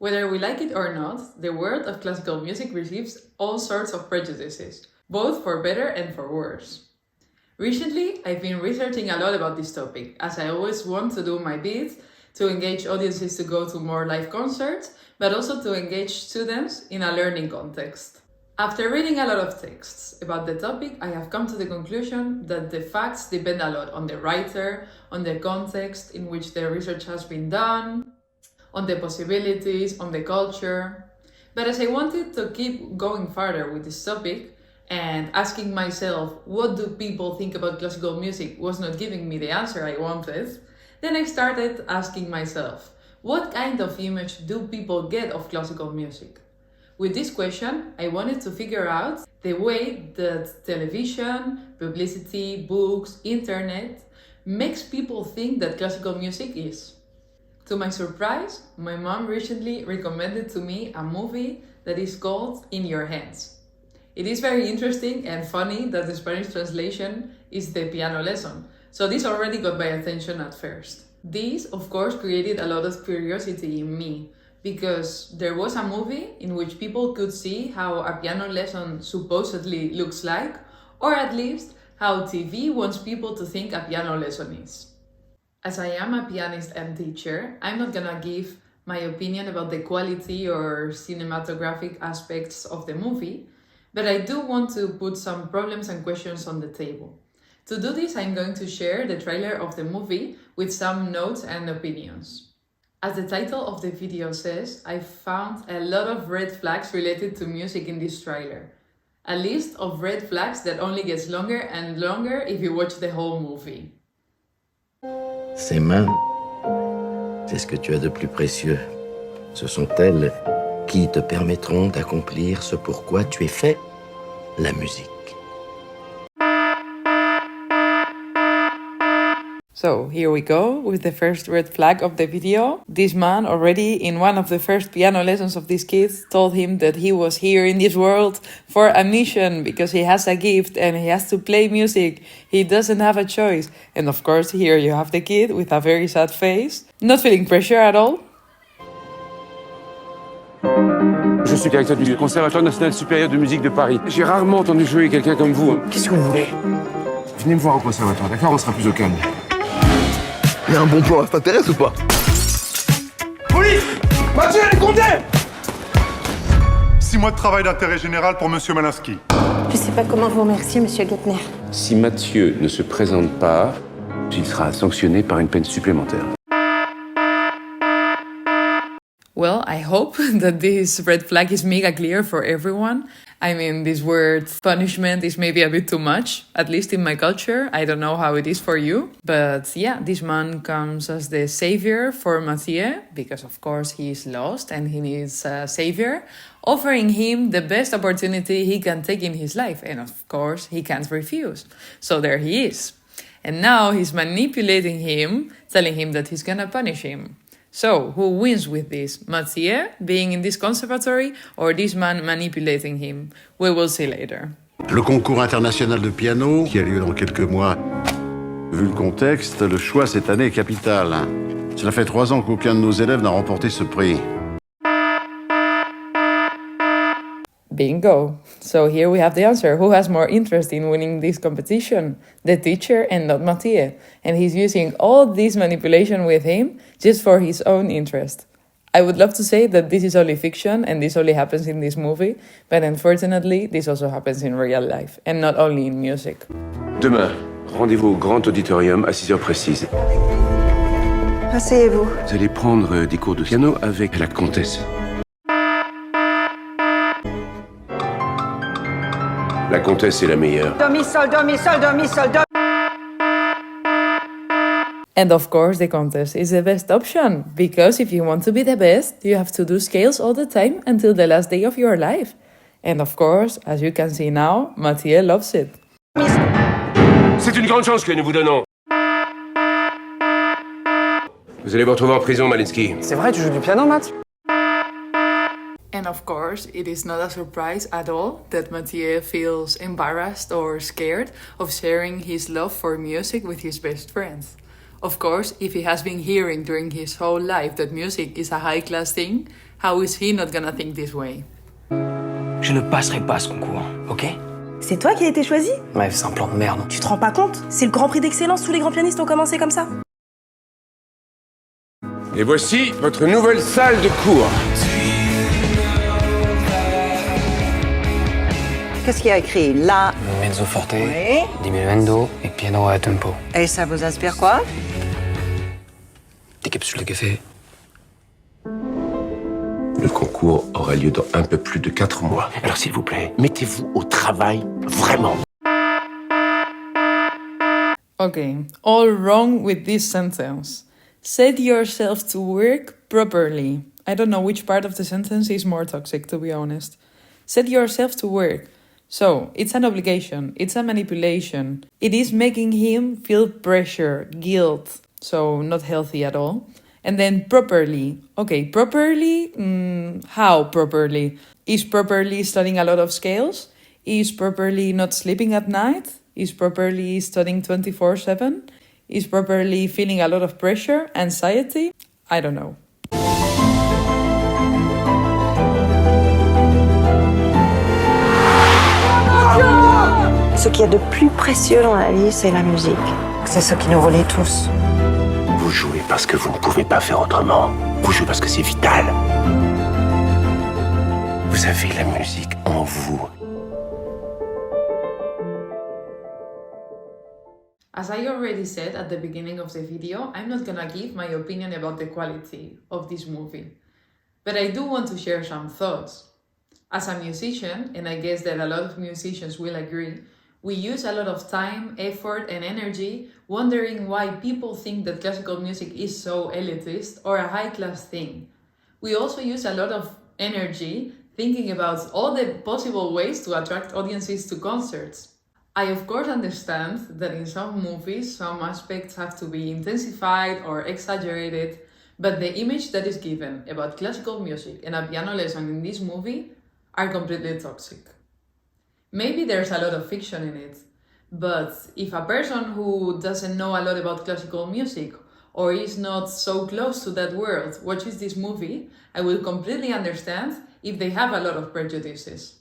Whether we like it or not, the world of classical music receives all sorts of prejudices, both for better and for worse. Recently, I've been researching a lot about this topic, as I always want to do my bit to engage audiences to go to more live concerts, but also to engage students in a learning context. After reading a lot of texts about the topic, I have come to the conclusion that the facts depend a lot on the writer, on the context in which the research has been done, on the possibilities, on the culture. But as I wanted to keep going further with this topic and asking myself what do people think about classical music was not giving me the answer I wanted, then I started asking myself, what kind of image do people get of classical music? With this question, I wanted to figure out the way that television, publicity, books, internet makes people think that classical music is. To my surprise, my mom recently recommended to me a movie that is called In Your Hands. It is very interesting and funny that the Spanish translation is The Piano Lesson, so this already got my attention at first. This, of course, created a lot of curiosity in me, because there was a movie in which people could see how a piano lesson supposedly looks like, or at least how TV wants people to think a piano lesson is. As I am a pianist and teacher, I'm not gonna give my opinion about the quality or cinematographic aspects of the movie, but I do want to put some problems and questions on the table. To do this, I'm going to share the trailer of the movie with some notes and opinions. As the title of the video says, I found a lot of red flags related to music in this trailer. A list of red flags that only gets longer and longer if you watch the whole movie. Ces mains, c'est ce que tu as de plus précieux. Ce sont elles qui te permettront d'accomplir ce pourquoi tu es fait, la musique. So here we go with the first red flag of the video. This man already in one of the first piano lessons of these kids told him that he was here in this world for a mission because he has a gift and he has to play music. He doesn't have a choice. And of course here you have the kid with a very sad face, not feeling pressure at all. Je suis directeur du Conservatoire national supérieur de musique de Paris. J'ai rarement entendu jouer quelqu'un comme vous. Qu'est-ce que vous voulez? Venez me voir au conservatoire, d'accord? On sera plus au calme. Il y a un bon plan, ça t'intéresse ou pas? Police! Mathieu, elle est condamnée! 6 mois de travail d'intérêt général pour Monsieur Malinsky. Je sais pas comment vous remercier, Monsieur Gettner. Si Mathieu ne se présente pas, il sera sanctionné par une peine supplémentaire. Well, I hope that this red flag is mega clear for everyone. I mean, this word punishment is maybe a bit too much, at least in my culture. I don't know how it is for you. But yeah, this man comes as the savior for Mathieu, because of course he is lost and he needs a savior, offering him the best opportunity he can take in his life. And of course, he can't refuse. So there he is. And now he's manipulating him, telling him that he's gonna punish him. So, who wins with this? Mathieu being in this conservatory or this man manipulating him? We will see later. Le concours international de piano, qui a lieu dans quelques mois. Vu le contexte, le choix cette année est capital. Cela fait 3 ans qu'aucun de nos élèves n'a remporté ce prix. Bingo! So here we have the answer. Who has more interest in winning this competition? The teacher and not Mathieu. And he's using all this manipulation with him just for his own interest. I would love to say that this is only fiction and this only happens in this movie, but unfortunately this also happens in real life and not only in music. Demain, rendez-vous au grand auditorium à 6 heures précises. Asseyez-vous. Vous allez prendre des cours de piano avec la comtesse. La comtesse est la meilleure. Do, mi, sol, do, mi, sol, do, mi, sol, do. And of course the contest is the best option, because if you want to be the best, you have to do scales all the time until the last day of your life. And of course, as you can see now, Mathieu loves it. C'est une grande chance que nous vous donnons. Vous allez vous retrouver en prison, Malinsky. C'est vrai, tu joues du piano, Matt? And of course, it is not a surprise at all that Mathieu feels embarrassed or scared of sharing his love for music with his best friends. Of course, if he has been hearing during his whole life that music is a high-class thing, How is he not gonna think this way? Je ne passerai pas ce concours, ok? C'est toi qui as été choisi? Ouais, c'est un plan de merde. Tu te rends pas compte? C'est le grand prix d'excellence, tous les grands pianistes ont commencé comme ça. Et voici votre nouvelle salle de cours. Qu'est-ce qu'il y a écrit là? Mezzo forte, Oui. diminuendo et piano à tempo. Et ça vous inspire quoi? Des capsules de café. Le concours aura lieu dans un peu plus de 4 mois. Alors s'il vous plaît, mettez-vous au travail, vraiment. Okay, all wrong with this sentence. Set yourself to work properly. I don't know which part of the sentence is more toxic, to be honest. Set yourself to work. So, it's an obligation, it's a manipulation. It is making him feel pressure, guilt, so not healthy at all. And then properly. Okay, properly? How properly? Is properly studying a lot of scales? Is properly not sleeping at night? Is properly studying 24/7? Is properly feeling a lot of pressure, anxiety? I don't know. Ce qu'il y a de plus précieux dans la vie, c'est la musique. C'est ce qui nous relie tous. Vous jouez parce que vous ne pouvez pas faire autrement. Vous jouez parce que c'est vital. Vous avez la musique en vous. As I already said at the beginning of the video, I'm not gonna give my opinion about the quality of this movie. But I do want to share some thoughts. As a musician, and I guess that a lot of musicians will agree, we use a lot of time, effort, and energy wondering why people think that classical music is so elitist or a high-class thing. We also use a lot of energy thinking about all the possible ways to attract audiences to concerts. I of course understand that in some movies some aspects have to be intensified or exaggerated, but the image that is given about classical music and a piano lesson in this movie are completely toxic. Maybe there's a lot of fiction in it, but if a person who doesn't know a lot about classical music or is not so close to that world watches this movie, I will completely understand if they have a lot of prejudices.